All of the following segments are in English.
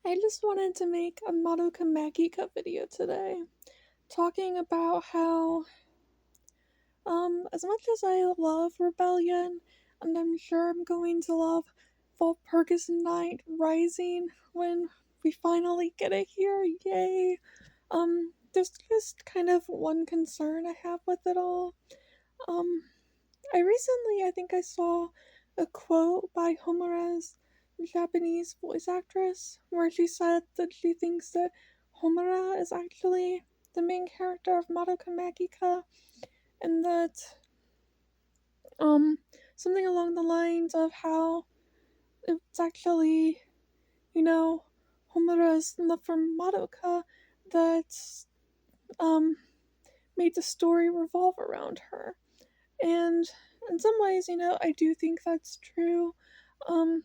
I just wanted to make a Madoka Magica video today, talking about how, as much as I love Rebellion, and I'm sure I'm going to love Walpurgisnacht Rising when we finally get it here, yay! There's just kind of one concern I have with it all. Um, I think I saw a quote by Homura's Japanese voice actress where she said that she thinks that Homura is actually the main character of Madoka Magica, and that, um, something along the lines of how it's actually, you know, Homura's love for Madoka that, um, made the story revolve around her. And in some ways, I do think that's true. Um,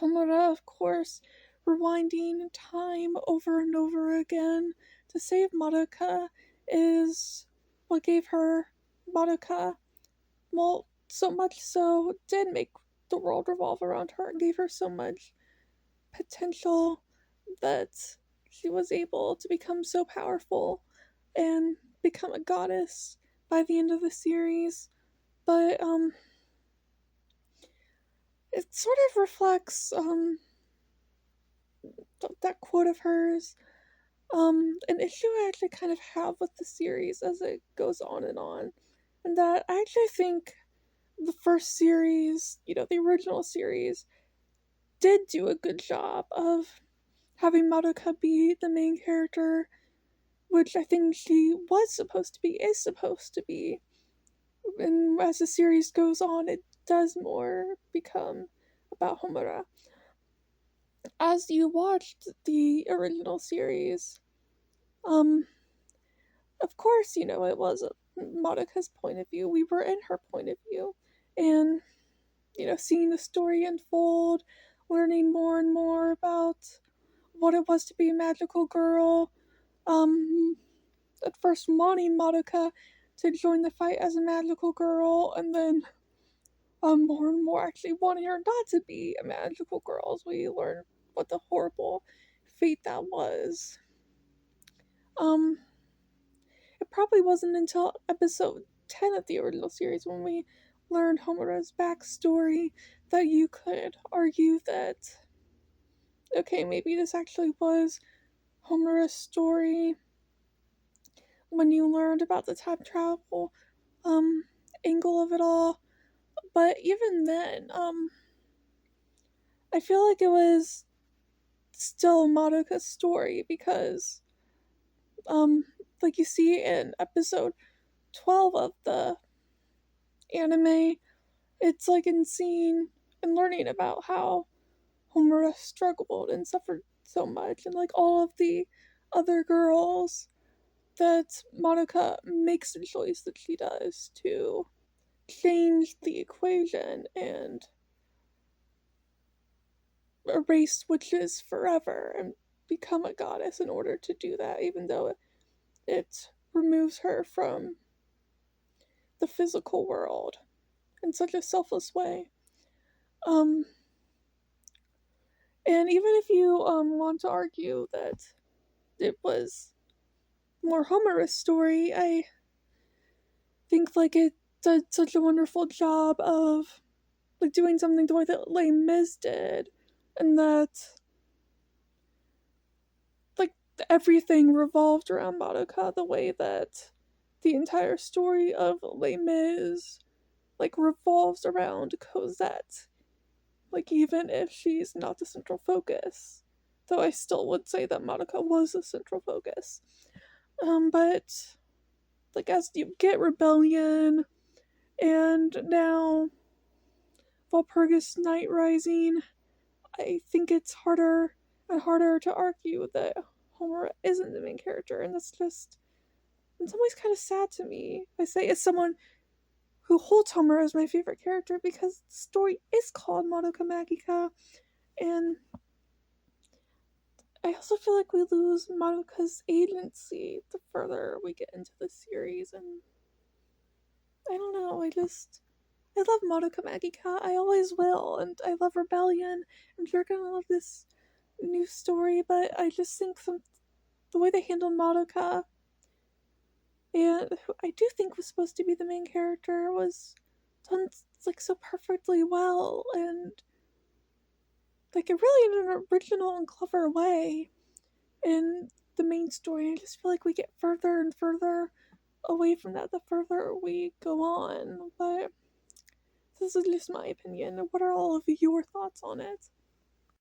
Homura, of course, rewinding time over and over again to save Madoka is what gave her Madoka. Well, so much so did make the world revolve around her and gave her so much potential that she was able to become so powerful and become a goddess by the end of the series. But it sort of reflects that quote of hers, an issue I actually kind of have with the series as it goes on, and that I actually think the first series, the original series, did do a good job of having Madoka be the main character, which I think she was supposed to be, is supposed to be. And as the series goes on, it does more become about Homura. As you watched the original series, um, of course, it was Madoka's point of view. We were in her point of view. And, seeing the story unfold, learning more and more about what it was to be a magical girl, at first wanting Madoka to join the fight as a magical girl, and then more and more actually wanting her not to be a magical girl as we learn what the horrible fate that was. Um, it probably wasn't until episode 10 of the original series when we learned Homura's backstory that you could argue that, okay, maybe this actually was Homura's story when you learned about the time travel um angle of it all. But even then, I feel like it was still Madoka's story because, um, like you see in episode 12 of the anime, it's like in seeing and learning about how Homura struggled and suffered so much, and like all of the other girls, that Madoka makes the choice that she does to change the equation and erase witches forever and become a goddess in order to do that, even though it removes her from the physical world in such a selfless way. Um, and even if you want to argue that it was more Homura's story, I think like it did such a wonderful job of like doing something the way that Les Mis did, and that like everything revolved around Madoka the way that the entire story of Les Mis like revolves around Cosette. Like even if she's not the central focus, though I still would say that Madoka was the central focus. But like as you get Rebellion and now Walpurgisnacht Rising, I think it's harder and harder to argue that Homer isn't the main character, and that's just in some ways kind of sad to me. I say as someone who holds Homer as my favorite character because the story is called Madoka Magica, and I also feel like we lose Madoka's agency the further we get into the series, and I don't know, I love Madoka Magica, I always will, and I love Rebellion, and you're gonna love this new story, but I just think the way they handled Madoka, and who I do think was supposed to be the main character, was done like so perfectly well, and like it really in an original and clever way in the main story. I just feel like we get further and further away from that the further we go on. But this is just my opinion. What are all of your thoughts on it?